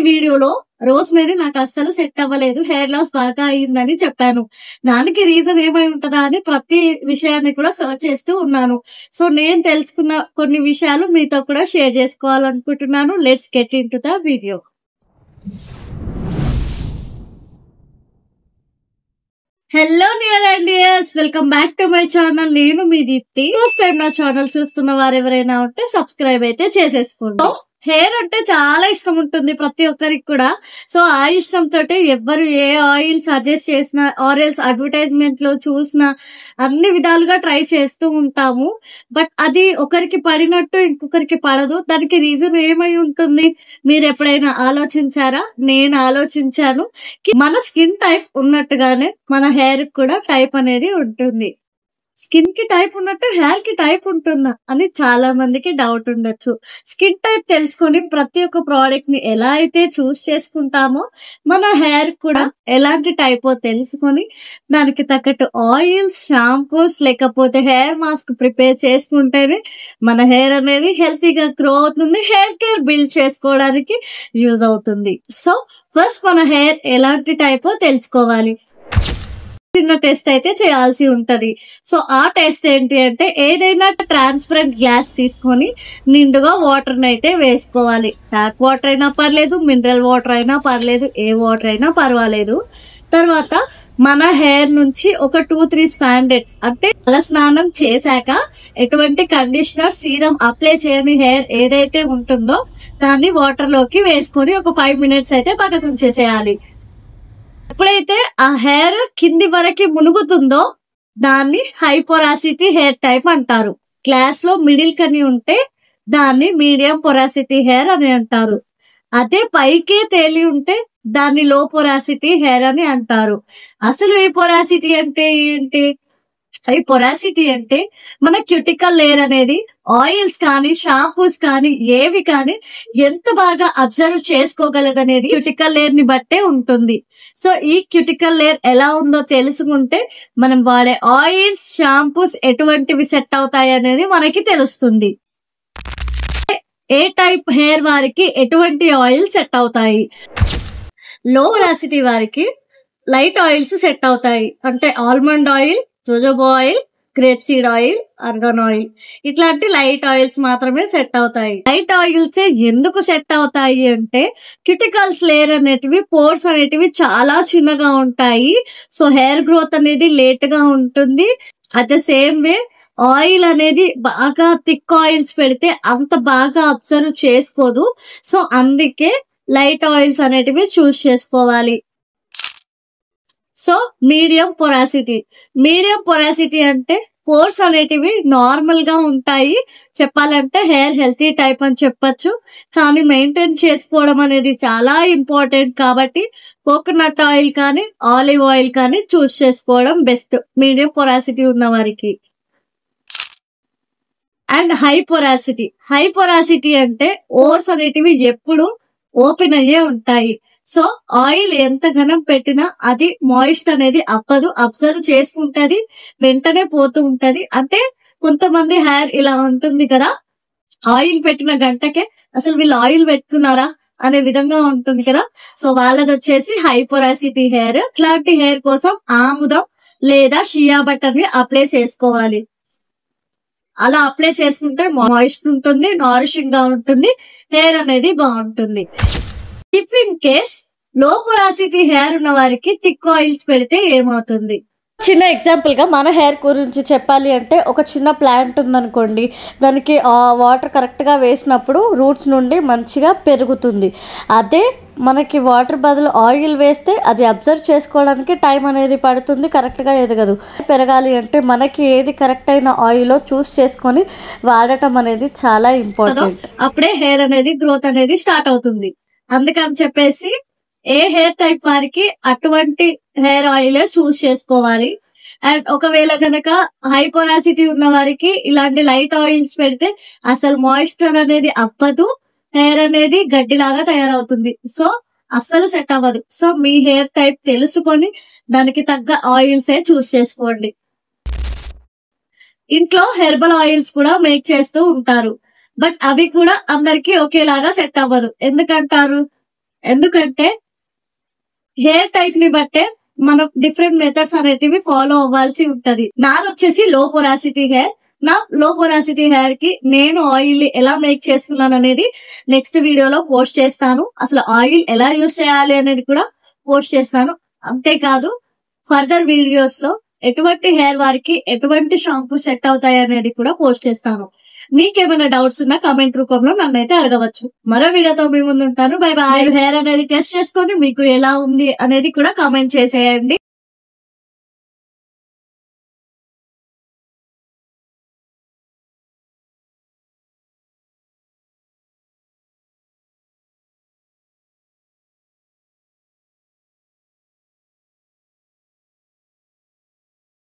వీడియోలో రోజ్‌మేరీ నాకు అస్సలు సెట్ అవ్వలేదు. హెయిర్ లాస్ బాగా అయిందని చెప్పాను. దానికి రీజన్ ఏమై ఉంటదా అని ప్రతి విషయాన్ని కూడా సెర్చ్ చేస్తూ ఉన్నాను. సో, నేను తెలుసుకున్న కొన్ని విషయాలు మీతో కూడా షేర్ చేసుకోవాలనుకుంటున్నాను. Let's get into the video. Hello near and dears, welcome back to my channel. నేను మీ దీప్తి. ఫస్ట్ టైం నా ఛానల్ చూస్తున్న వారు ఎవరైనా ఉంటే సబ్స్క్రైబ్ అయితే చేసేసుకోండి. హెయిర్ అంటే చాలా ఇష్టం ఉంటుంది ప్రతి ఒక్కరికి కూడా. సో ఆ ఇష్టంతో ఎవ్వరు ఏ ఆయిల్ సజెస్ట్ చేసినా ఆయిల్స్ అడ్వర్టైజ్మెంట్ లో చూసినా అన్ని విధాలుగా ట్రై చేస్తూ ఉంటాము. బట్ అది ఒకరికి పడినట్టు ఇంకొకరికి పడదు. దానికి రీజన్ ఏమై ఉంటుంది? మీరు ఎప్పుడైనా ఆలోచించారా? నేను ఆలోచించాను. మన స్కిన్ టైప్ ఉన్నట్టుగానే మన హెయిర్ కూడా టైప్ అనేది ఉంటుంది. స్కిన్ కి టైప్ ఉన్నట్టు హెయిర్ కి టైప్ ఉంటుందా అని చాలా మందికి డౌట్ ఉండొచ్చు. స్కిన్ టైప్ తెలుసుకొని ప్రతి ఒక్క ప్రోడక్ట్ ని ఎలా అయితే చూస్ చేసుకుంటామో మన హెయిర్ కూడా ఎలాంటి టైపో తెలుసుకొని దానికి తగ్గట్టు ఆయిల్స్, షాంపూస్ లేకపోతే హెయిర్ మాస్క్ ప్రిపేర్ చేసుకుంటేనే మన హెయిర్ అనేది హెల్తీగా గ్రో అవుతుంది. హెయిర్ కేర్ బిల్డ్ చేసుకోవడానికి యూజ్ అవుతుంది. సో ఫస్ట్ మన హెయిర్ ఎలాంటి టైపో తెలుసుకోవాలి. చిన్న టెస్ట్ అయితే చేయాల్సి ఉంటది. సో ఆ టెస్ట్ ఏంటి అంటే, ఏదైనా ట్రాన్స్పరెంట్ గ్లాస్ తీసుకొని నిండుగా వాటర్ అయితే వేసుకోవాలి. ట్యాప్ వాటర్ అయినా పర్లేదు, మినరల్ వాటర్ అయినా పర్లేదు, ఏ వాటర్ అయినా పర్వాలేదు. తర్వాత మన హెయిర్ నుంచి ఒక 2-3 స్టాండర్డ్స్ అంటే తల స్నానం చేశాక ఎటువంటి కండిషనర్, సీరం అప్లై చేయని హెయిర్ ఏదైతే ఉంటుందో దాన్ని వాటర్ లోకి వేసుకొని ఒక 5 మినిట్స్ అయితే పక్కన ఉంచేసేయాలి. ఎప్పుడైతే ఆ హెయిర్ కింది వరకు మునుగుతుందో దాన్ని హైపోరాసిటీ హెయిర్ టైప్ అంటారు. గ్లాస్ లో మిడిల్ కని ఉంటే దాన్ని మీడియం పొరాసిటీ హెయిర్ అని అంటారు. అదే పైకే తేలి ఉంటే దాన్ని లో పొరాసిటీ హెయిర్ అని అంటారు. అసలు ఈ పొరాసిటీ అంటే ఏంటి? ఈ పొరాసిటీ అంటే మన క్యూటికల్ లేయర్ అనేది ఆయిల్స్ కానీ, షాంపూస్ కానీ, ఏవి కానీ ఎంత బాగా అబ్జర్వ్ చేసుకోగలదనేది క్యూటికల్ లేయర్ ని బట్టే ఉంటుంది. సో ఈ క్యూటికల్ లేయర్ ఎలా ఉందో తెలుసుకుంటే మనం వాడే ఆయిల్స్, షాంపూస్ ఎటువంటివి సెట్ అవుతాయి అనేది మనకి తెలుస్తుంది. ఏ టైప్ హెయిర్ వారికి ఎటువంటి ఆయిల్ సెట్ అవుతాయి? లో పొరాసిటీ వారికి లైట్ ఆయిల్స్ సెట్ అవుతాయి. అంటే almond oil, jojoba oil, grape seed oil, organ oil ఇట్లాంటి లైట్ ఆయిల్స్ మాత్రమే సెట్ అవుతాయి. లైట్ ఆయిల్స్ ఎందుకు సెట్ అవుతాయి అంటే క్యూటికల్స్ లేయర్ అనేటివి, పోర్స్ అనేటివి చాలా చిన్నగా ఉంటాయి. సో హెయిర్ గ్రోత్ అనేది లేట్ గా ఉంటుంది. At the same way oil అనేది బాగా థిక్ ఆయిల్స్ పెడితే అంత బాగా అబ్జర్వ్ చేసుకోదు. సో అందుకే లైట్ ఆయిల్స్ అనేటివి చూస్ చేసుకోవాలి. సో మీడియం పొరాసిటీ అంటే పోర్స్ అనేటివి నార్మల్ గా ఉంటాయి. చెప్పాలంటే హెయిర్ హెల్తీ టైప్ అని చెప్పొచ్చు. కానీ మెయింటైన్ చేసుకోవడం అనేది చాలా ఇంపార్టెంట్ కాబట్టి కోకోనట్ ఆయిల్ కానీ, ఆలివ్ ఆయిల్ కానీ చూస్ చేసుకోవడం బెస్ట్ మీడియం పొరాసిటీ ఉన్న వారికి. అండ్ హై పొరాసిటీ అంటే ఓర్స్ అనేటివి ఎప్పుడు ఓపెన్ అయ్యే ఉంటాయి. సో ఆయిల్ ఎంత ఘనం పెట్టినా అది మాయిస్ట్ అనేది అవ్వదు, అబ్జర్వ్ చేసుకుంటది, వెంటనే పోతూ ఉంటది. అంటే కొంతమంది హెయిర్ ఇలా ఉంటుంది కదా, ఆయిల్ పెట్టిన గంటకే అసలు వీళ్ళు ఆయిల్ పెట్టుకున్నారా అనే విధంగా ఉంటుంది కదా. సో వాళ్ళది వచ్చేసి హై పొరాసిటీ హెయిర్. ఇట్లాంటి హెయిర్ కోసం ఆముదం లేదా షియా బటర్ ని అప్లై చేసుకోవాలి. అలా అప్లై చేసుకుంటే మాయిస్ట్ ఉంటుంది, నారిషింగ్ గా ఉంటుంది, హెయిర్ అనేది బాగుంటుంది. ఇఫ్ ఇన్ కేస్ లో పొరాసిటీ హెయిర్ ఉన్న వారికి థిక్ ఆయిల్స్ పెడితే ఏమవుతుంది? చిన్న ఎగ్జాంపుల్ గా మన హెయిర్ గురించి చెప్పాలి అంటే, ఒక చిన్న ప్లాంట్ ఉందనుకోండి, దానికి వాటర్ కరెక్ట్ గా వేసినప్పుడు రూట్స్ నుండి మంచిగా పెరుగుతుంది. అదే మనకి వాటర్ బదులు ఆయిల్ వేస్తే అది అబ్జర్వ్ చేసుకోవడానికి టైం అనేది పడుతుంది, కరెక్ట్ గా ఎదగదు. పెరగాలి అంటే మనకి ఏది కరెక్ట్ అయిన ఆయిల్ చూస్ చేసుకొని వాడటం అనేది చాలా ఇంపార్టెంట్. అప్పుడే హెయిర్ అనేది గ్రోత్ అనేది స్టార్ట్ అవుతుంది. అందుకని చెప్పేసి ఏ హెయిర్ టైప్ వారికి అటువంటి హెయిర్ ఆయిల్ చూస్ చేసుకోవాలి. అండ్ ఒకవేళ గనక హై పొరాసిటీ ఉన్న వారికి ఇలాంటి లైట్ ఆయిల్స్ పెడితే అసలు మాయిశ్చర్ అనేది అవ్వదు, హెయిర్ అనేది గడ్డిలాగా తయారవుతుంది. సో అస్సలు సెట్ అవ్వదు. సో మీ హెయిర్ టైప్ తెలుసుకొని దానికి తగ్గ ఆయిల్స్ చూస్ చేసుకోండి. ఇంట్లో హెర్బల్ ఆయిల్స్ కూడా మేక్ చేస్తూ ఉంటారు. బట్ అవి కూడా అందరికి ఒకేలాగా సెట్ అవ్వదు. ఎందుకంటారు? ఎందుకంటే హెయిర్ టైప్ ని బట్టే మనం డిఫరెంట్ మెథడ్స్ అనేటివి ఫాలో అవ్వాల్సి ఉంటది. నాది వచ్చేసి లో పొరాసిటీ హెయిర్. నా లో పొరాసిటీ హెయిర్ కి నేను ఆయిల్ ఎలా మేక్ చేసుకున్నాను అనేది నెక్స్ట్ వీడియోలో పోస్ట్ చేస్తాను. అసలు ఆయిల్ ఎలా యూజ్ చేయాలి అనేది కూడా పోస్ట్ చేస్తాను. అంతేకాదు ఫర్దర్ వీడియోస్ లో ఎటువంటి హెయిర్ వారికి ఎటువంటి షాంపూ సెట్ అవుతాయి అనేది కూడా పోస్ట్ చేస్తాను. మీకేమైనా డౌట్స్ ఉన్నా కామెంట్ రూపంలో నన్నైతే అడగవచ్చు. మరో వీడియోతో మీ ముందు ఉంటాను. Bye bye. హెయిర్ అనేది టెస్ట్ చేసుకొని మీకు ఎలా ఉంది అనేది కూడా కామెంట్ చేసేయండి.